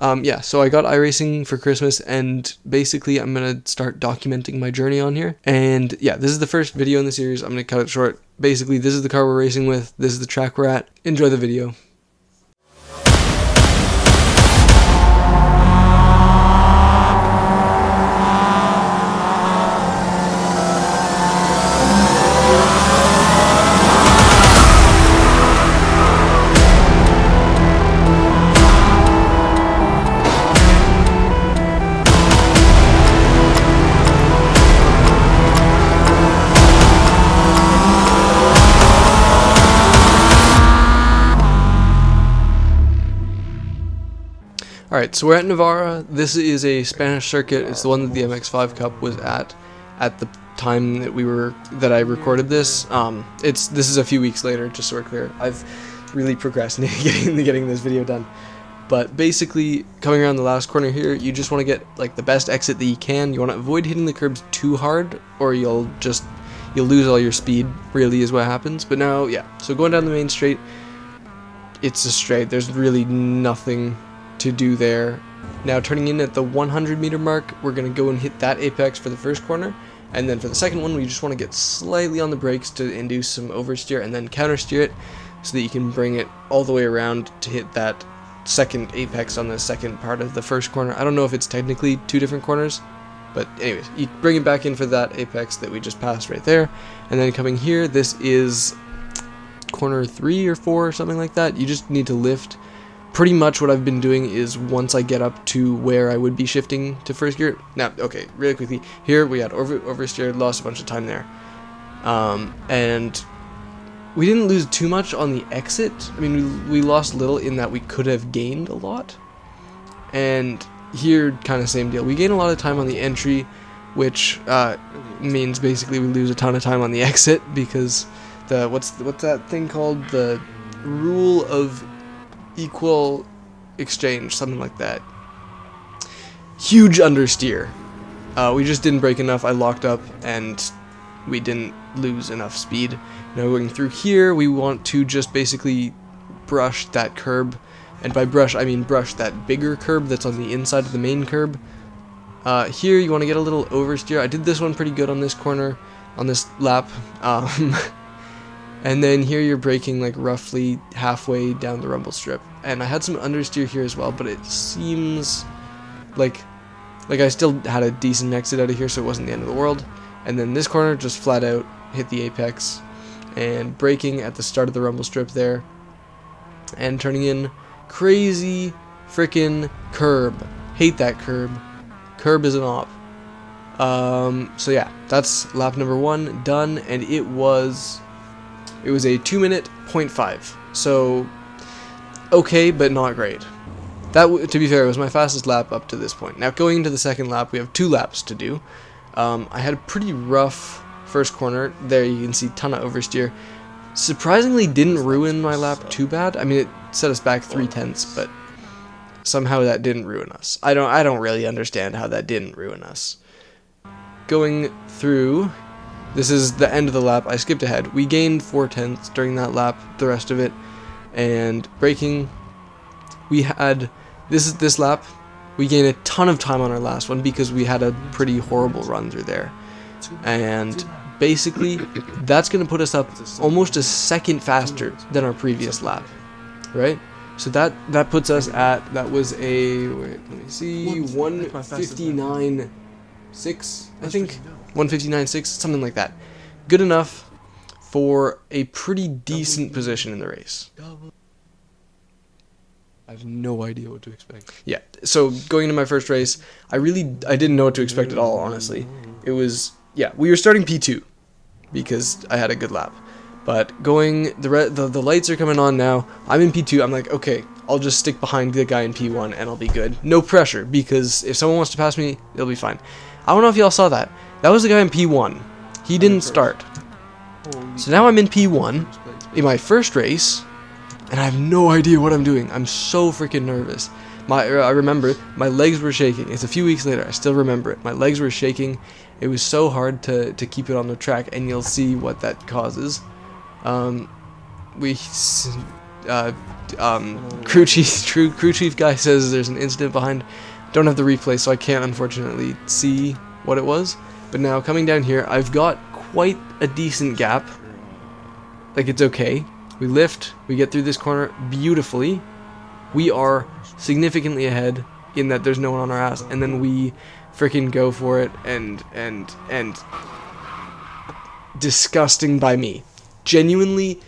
Yeah, so I got iRacing for Christmas, and basically I'm going to start documenting my journey on here. And yeah, this is the first video in the series. I'm going to cut it short. Basically, this is the car we're racing with. This is the track we're at. Enjoy the video. Alright, so we're at Navarra. This is a Spanish circuit. It's the one that the MX-5 Cup was at the time that I recorded this. This is a few weeks later, just so we're clear. I've really procrastinated getting this video done. But basically, coming around the last corner here, you just want to get like the best exit that you can. You want to avoid hitting the curbs too hard, or you'll lose all your speed, really is what happens. But now, yeah, so going down the main straight, it's a straight. There's really nothing to do there. Now turning in at the 100 meter mark, we're going to go and hit that apex for the first corner, and then for the second one we just want to get slightly on the brakes to induce some oversteer and then countersteer it so that you can bring it all the way around to hit that second apex on the second part of the first corner. I don't know if it's technically two different corners, but anyways, you bring it back in for that apex that we just passed right there. And then coming here, this is corner 3 or 4 or something like that. You just need to lift. Pretty much what I've been doing is once I get up to where I would be shifting to first gear. Now, okay, really quickly, here we had oversteered, lost a bunch of time there. And we didn't lose too much on the exit. I mean, we lost little in that we could have gained a lot. And here, kind of same deal. We gain a lot of time on the entry, which means basically we lose a ton of time on the exit because what's that thing called? The rule of equal exchange, something like that. Huge understeer. We just didn't brake enough. I locked up and we didn't lose enough speed. Now going through here, we want to just basically brush that curb, and by brush I mean brush that bigger curb that's on the inside of the main curb. Here you want to get a little oversteer. I did this one pretty good on this corner, on this lap. And then here you're braking like roughly halfway down the rumble strip. And I had some understeer here as well, but it seems like I still had a decent exit out of here, so it wasn't the end of the world. And then this corner, just flat out hit the apex and braking at the start of the rumble strip there. And turning in crazy frickin' curb. Hate that curb. Curb is an op. So yeah, that's lap number 1 done, and it was a 2 minute 0.5, so okay, but not great. That, to be fair, was my fastest lap up to this point. Now going into the second lap, we have 2 laps to do. I had a pretty rough first corner. There you can see ton of oversteer. Surprisingly didn't ruin my lap too bad. I mean, it set us back 3/10, but somehow that didn't ruin us. I don't really understand how that didn't ruin us. Going through, this is the end of the lap. I skipped ahead. We gained 4/10 during that lap, the rest of it. And braking, we had, this lap, we gained a ton of time on our last one because we had a pretty horrible run through there. And basically, that's going to put us up almost a second faster than our previous lap, right? So that puts us at, that was a, wait, let me see, 1:59.6, I think. 1:59.6, something like that. Good enough for a pretty decent position in the race. I have no idea what to expect. Yeah, so going into my first race, I didn't know what to expect at all, honestly. It was, yeah, we were starting P2 because I had a good lap. But going, the lights are coming on now. I'm in P2. I'm like, okay, I'll just stick behind the guy in P1 and I'll be good. No pressure, because if someone wants to pass me, it'll be fine. I don't know if y'all saw that. That was the guy in P1. He didn't start. So now I'm in P1 in my first race, and I have no idea what I'm doing. I'm so freaking nervous. I remember my legs were shaking. It's a few weeks later. I still remember it. My legs were shaking. It was so hard to keep it on the track, and you'll see what that causes. crew chief guy says there's an incident behind. Don't have the replay, so I can't unfortunately see what it was. But now coming down here, I've got quite a decent gap. Like, it's okay. We lift, we get through this corner beautifully. We are significantly ahead in that there's no one on our ass, and then we freaking go for it, and disgusting by me. Genuinely,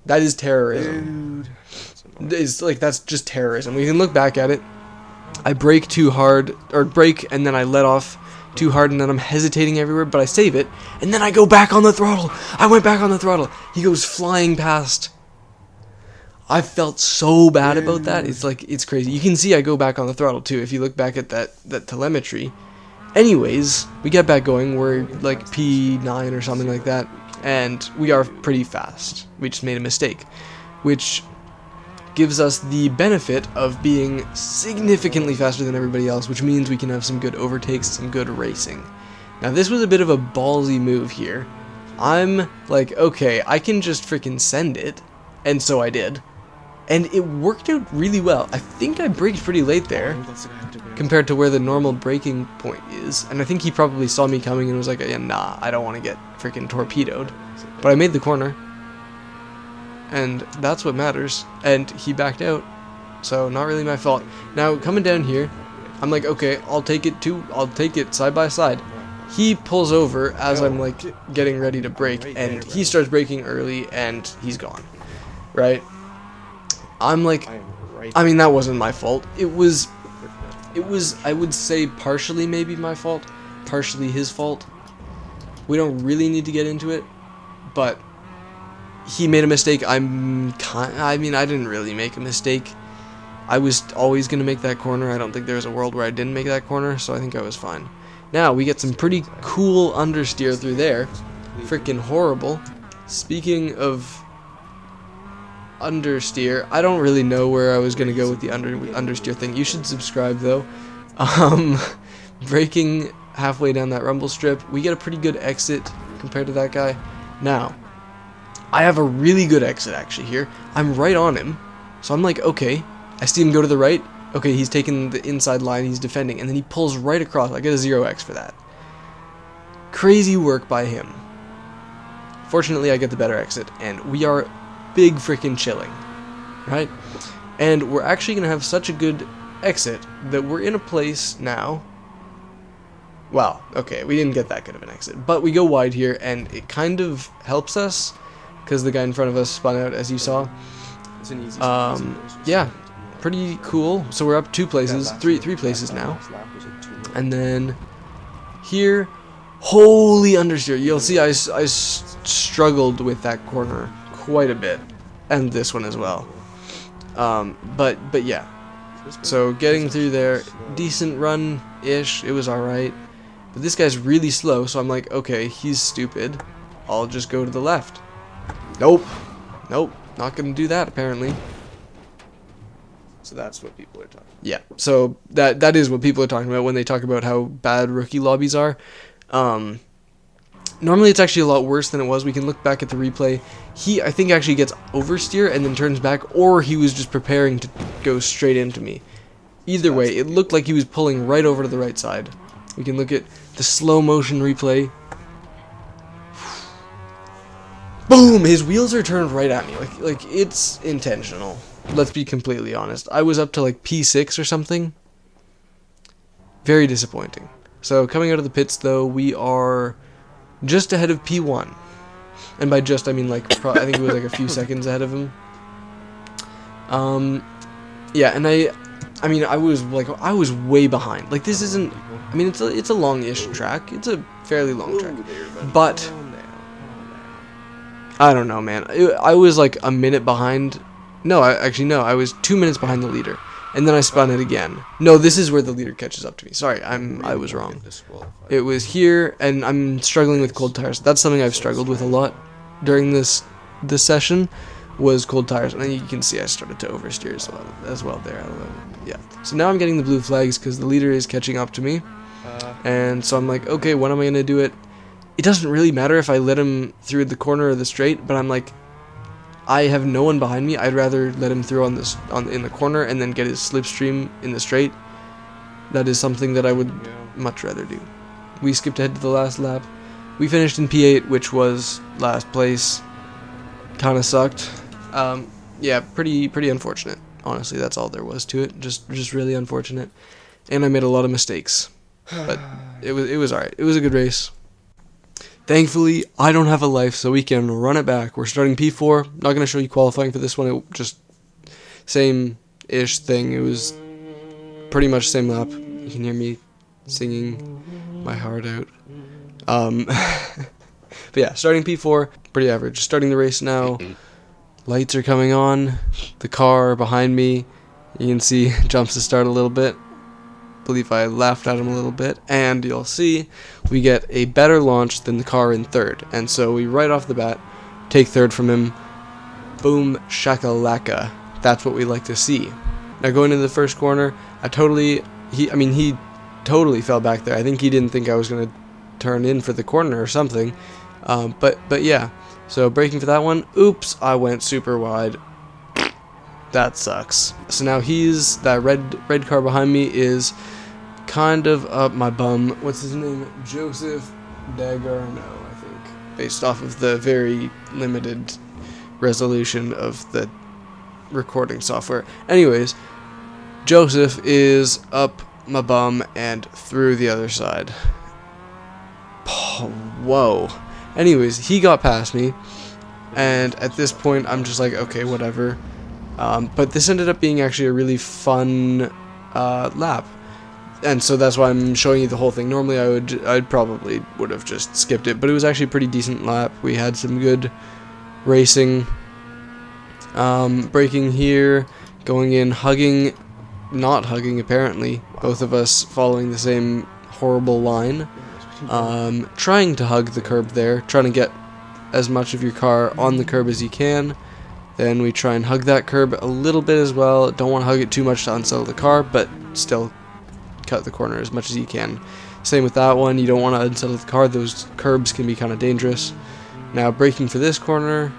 that is terrorism. It's like, that's just terrorism. We can look back at it. I brake too hard, or brake, and then I let off too hard, and then I'm hesitating everywhere, but I save it, and then I go back on the throttle. I went back on the throttle. He goes flying past. I felt so bad about that. It's like, it's crazy. You can see I go back on the throttle too if you look back at that telemetry. Anyways, we get back going. We're like P9 or something like that, and we are pretty fast. We just made a mistake, which gives us the benefit of being significantly faster than everybody else, which means we can have some good overtakes, some good racing. Now, this was a bit of a ballsy move here. I'm like, okay, I can just freaking send it, and so I did. And it worked out really well. I think I braked pretty late there, compared to where the normal braking point is. And I think he probably saw me coming and was like, yeah, nah, I don't want to get freaking torpedoed. But I made the corner, and that's what matters. And he backed out, so not really my fault. Now, coming down here, I'm like, okay, I'll take it side by side. He pulls over as I'm like getting ready to brake, and he starts braking early, and he's gone, right? I'm like, I mean, that wasn't my fault. It was, I would say, partially maybe my fault, partially his fault. We don't really need to get into it, but he made a mistake. I mean, I didn't really make a mistake. I was always going to make that corner. I don't think there was a world where I didn't make that corner, so I think I was fine. Now, we get some pretty cool understeer through there. Freaking horrible. Speaking of understeer, I don't really know where I was going to go with the understeer thing. You should subscribe, though. Braking halfway down that rumble strip, we get a pretty good exit compared to that guy. Now, I have a really good exit actually here. I'm right on him, so I'm like, okay. I see him go to the right. Okay, he's taking the inside line, he's defending, and then he pulls right across. I get a 0x for that. Crazy work by him. Fortunately, I get the better exit, and we are big freaking chilling, right? And we're actually going to have such a good exit that we're in a place now. Well, okay, we didn't get that good of an exit, but we go wide here, and it kind of helps us because the guy in front of us spun out, as you saw. It's an easy yeah, pretty cool. So we're up 2 places, three places now. And then here, holy understeer. You'll see I struggled with that corner quite a bit, and this one as well. But yeah. So getting through there, decent run-ish. It was alright. But this guy's really slow, so I'm like, okay, he's stupid. I'll just go to the left. Nope. Nope. Not gonna do that, apparently. So that's what people are talking about. Yeah, so that is what people are talking about when they talk about how bad rookie lobbies are. Normally it's actually a lot worse than it was. We can look back at the replay. He, I think, actually gets oversteer and then turns back, or he was just preparing to go straight into me. Either way, it looked like he was pulling right over to the right side. We can look at the slow motion replay. Boom! His wheels are turned right at me. Like it's intentional. Let's be completely honest. I was up to like P6 or something. Very disappointing. So coming out of the pits though, we are just ahead of P1. And by just, I mean like, I think it was like a few seconds ahead of him. Yeah, and I mean, I was way behind. Like, this isn't, I mean, it's a long-ish track. It's a fairly long track. But I don't know, man. I was like a minute behind. No, I was 2 minutes behind the leader, and then I spun it again. No, this is where the leader catches up to me. Sorry, I was wrong. It was here, and I'm struggling with cold tires. That's something I've struggled with a lot during this session, was cold tires. And then you can see I started to oversteer as well there. Yeah. So now I'm getting the blue flags because the leader is catching up to me, and so I'm like, okay, when am I gonna do it? It doesn't really matter if I let him through the corner or the straight, but I'm like, I have no one behind me, I'd rather let him through in the corner and then get his slipstream in the straight. That is something that I would much rather do. We skipped ahead to the last lap. We finished in P8, which was last place. Kind of sucked. Yeah, pretty unfortunate. Honestly, that's all there was to it. Just really unfortunate. And I made a lot of mistakes. But it was alright. It was a good race. Thankfully, I don't have a life, so we can run it back. We're starting P4. Not going to show you qualifying for this one. It just same-ish thing. It was pretty much same lap. You can hear me singing my heart out. But yeah, starting P4, pretty average. Starting the race now. Lights are coming on. The car behind me, you can see, jumps to start a little bit. Believe I laughed at him a little bit, and you'll see we get a better launch than the car in third, and so we right off the bat take third from him. Boom shakalaka. That's what we like to see. Now going into the first corner, he totally fell back there. I think he didn't think I was gonna turn in for the corner or something, but yeah. So braking for that one. Oops, I went super wide. That sucks. So now that red car behind me is kind of up my bum. What's his name? Joseph Dagarno, I think. Based off of the very limited resolution of the recording software. Anyways, Joseph is up my bum and through the other side. Whoa. Anyways, he got past me, and at this point I'm just like, okay, whatever. But this ended up being actually a really fun lap, and so that's why I'm showing you the whole thing. Normally I'd probably would have just skipped it, but it was actually a pretty decent lap. We had some good racing, braking here, going in, hugging, not hugging apparently, both of us following the same horrible line, trying to hug the curb there, trying to get as much of your car on the curb as you can. Then we try and hug that curb a little bit as well. Don't want to hug it too much to unsettle the car, but still cut the corner as much as you can. Same with that one. You don't want to unsettle the car. Those curbs can be kind of dangerous. Now braking for this corner,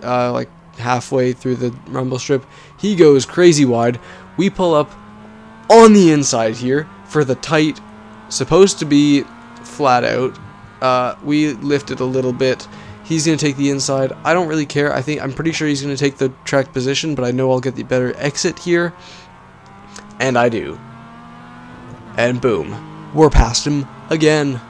like halfway through the rumble strip, he goes crazy wide. We pull up on the inside here for the tight, supposed to be flat out. We lift it a little bit. He's going to take the inside. I don't really care. I'm pretty sure he's going to take the track position, but I know I'll get the better exit here. And I do. And boom. We're past him again.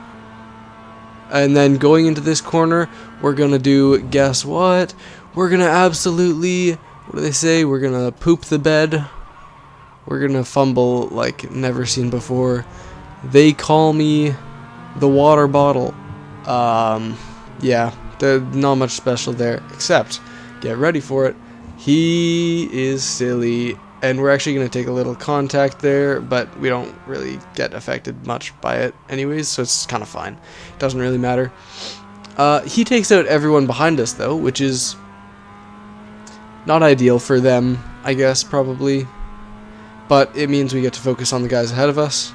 And then going into this corner, we're going to do, guess what? We're going to absolutely, what do they say? We're going to poop the bed. We're going to fumble like never seen before. They call me the water bottle. Yeah. There's not much special there, except, get ready for it, he is silly, and we're actually going to take a little contact there, but we don't really get affected much by it anyways, so it's kind of fine. It doesn't really matter. He takes out everyone behind us, though, which is not ideal for them, I guess, probably, but it means we get to focus on the guys ahead of us.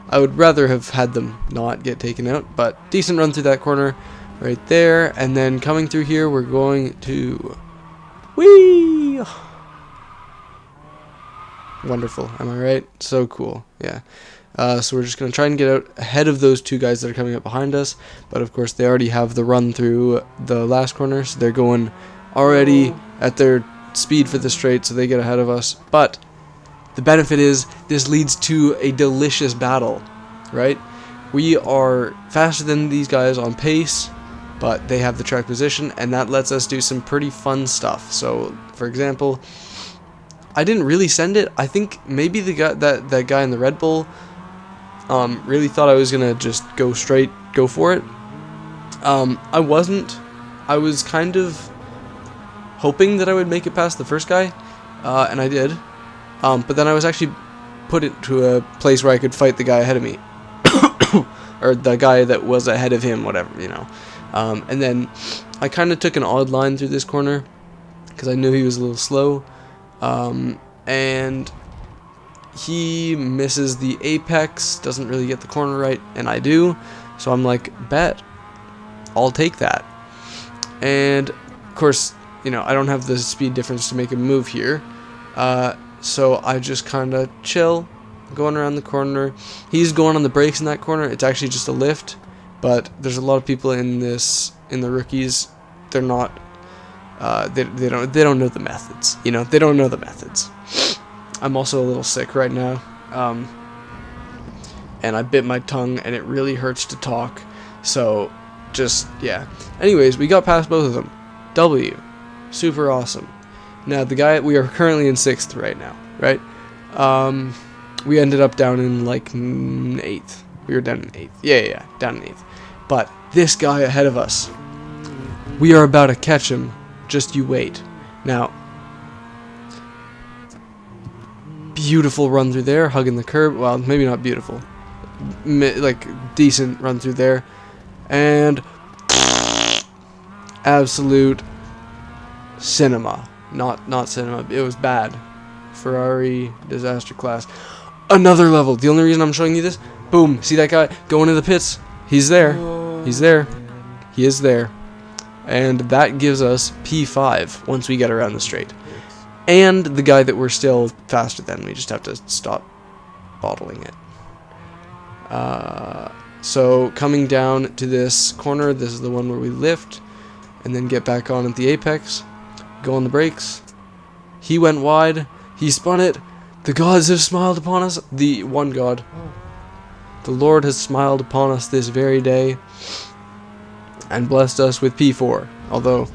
I would rather have had them not get taken out, but decent run through that corner. Right there, and then coming through here, we're going to... Whee! Wonderful, am I right? So cool, yeah. So we're just going to try and get out ahead of those two guys that are coming up behind us, but of course they already have the run through the last corner, so they're going already at their speed for the straight, so they get ahead of us. But the benefit is this leads to a delicious battle, right? We are faster than these guys on pace, but they have the track position, and that lets us do some pretty fun stuff. So, for example, I didn't really send it. I think maybe the guy that guy in the Red Bull really thought I was gonna just go for it. I wasn't. I was kind of hoping that I would make it past the first guy, and I did. But then I was actually put into a place where I could fight the guy ahead of me, or the guy that was ahead of him, whatever, you know. And then I kind of took an odd line through this corner because I knew he was a little slow, and he misses the apex, doesn't really get the corner right, and I do, so I'm like, bet, I'll take that. And of course, you know, I don't have the speed difference to make a move here. So I just kind of chill, going around the corner. He's going on the brakes in that corner. It's actually just a lift, but there's a lot of people in the rookies. They're not, they don't know the methods. You know, they don't know the methods. I'm also a little sick right now, and I bit my tongue, and it really hurts to talk. So, just yeah. Anyways, we got past both of them. W, super awesome. Now the guy, we are currently in 6th right now, right? We ended up down in like 8th. We were down in 8th. Yeah, down in 8th. But this guy ahead of us, we are about to catch him. Just you wait. Now, beautiful run through there, hugging the curb. Well, maybe not beautiful. Like, decent run through there. And absolute cinema. Not cinema. It was bad. Ferrari disaster class. Another level. The only reason I'm showing you this, boom, see that guy going to the pits? He's there. He's there. He is there. And that gives us P5 once we get around the straight. And the guy that we're still faster than, we just have to stop bottling it. So coming down to this corner, this is the one where we lift and then get back on at the apex. Go on the brakes. He went wide. He spun it. The gods have smiled upon us. The one god. The Lord has smiled upon us this very day and blessed us with P4. Although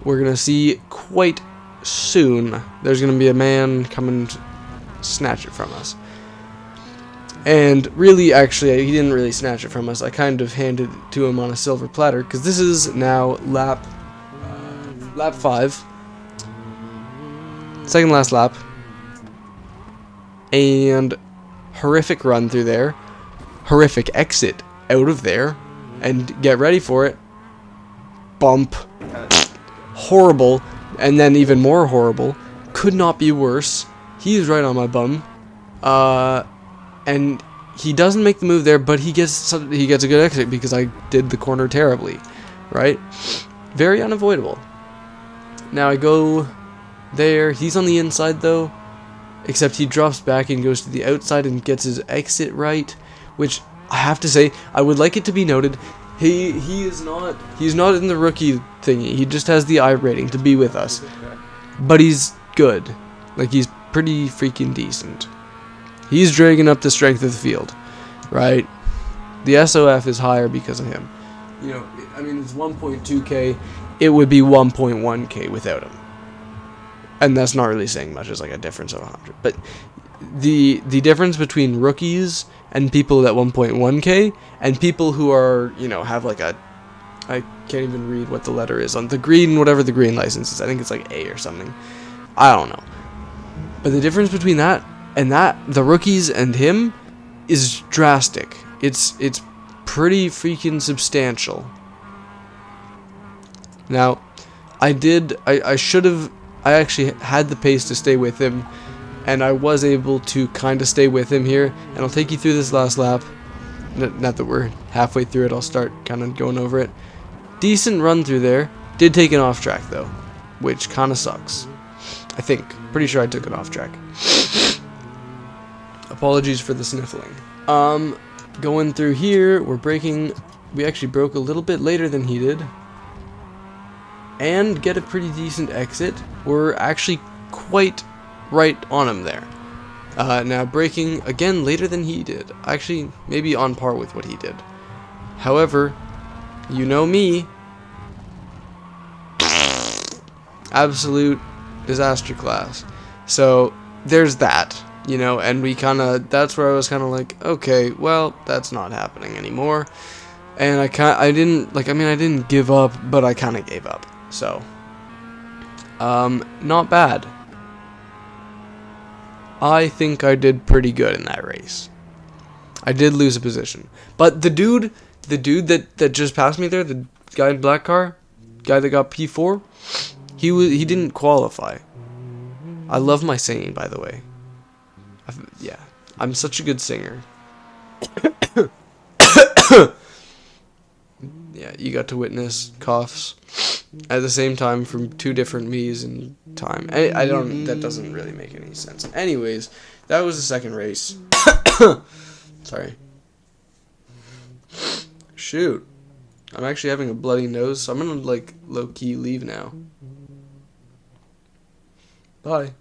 we're going to see quite soon there's going to be a man come and snatch it from us. And really, actually, he didn't really snatch it from us. I kind of handed it to him on a silver platter, because this is now lap 5. Second last lap. And horrific run through there. Horrific exit out of there. And get ready for it. Bump. Horrible. And then even more horrible. Could not be worse. He's right on my bum. And he doesn't make the move there, but he gets a good exit because I did the corner terribly, right? Very unavoidable. Now I go there. He's on the inside though, except he drops back and goes to the outside and gets his exit right, which I have to say, I would like it to be noted, he's not in the rookie thingy. He just has the I rating to be with us, but he's good. Like, he's pretty freaking decent. He's dragging up the strength of the field, right? The SOF is higher because of him. You know, I mean, it's 1.2k. It would be 1.1k without him. And that's not really saying much. It's like a difference of 100. But the difference between rookies and people at 1.1k and people who are, you know, have like a, I can't even read what the letter is on the green, whatever the green license is. I think it's like A or something. I don't know. But the difference between that and the rookies and him is drastic. It's pretty freaking substantial. Now, I actually had the pace to stay with him, and I was able to kind of stay with him here, and I'll take you through this last lap. Not that we're halfway through it, I'll start kind of going over it. Decent run through there. Did take an off track though, which kind of sucks. I think. Pretty sure I took it off track. Apologies for the sniffling. Going through here, we're braking. We actually broke a little bit later than he did. And get a pretty decent exit. We're actually quite right on him there. Now braking again later than he did. Actually, maybe on par with what he did. However, you know me. Absolute disaster class. So there's that, you know, and that's where I was kind of like, okay, well, that's not happening anymore. And I didn't give up, but I kind of gave up. So, not bad. I think I did pretty good in that race. I did lose a position, but the dude that just passed me there, the guy in black car, guy that got P4, he didn't qualify. I love my singing, by the way. Yeah, I'm such a good singer. Yeah, you got to witness coughs. at the same time from 2 different me's in time. I don't. That doesn't really make any sense. Anyways, that was the second race. Sorry. Shoot. I'm actually having a bloody nose, so I'm gonna like low-key leave now. Bye.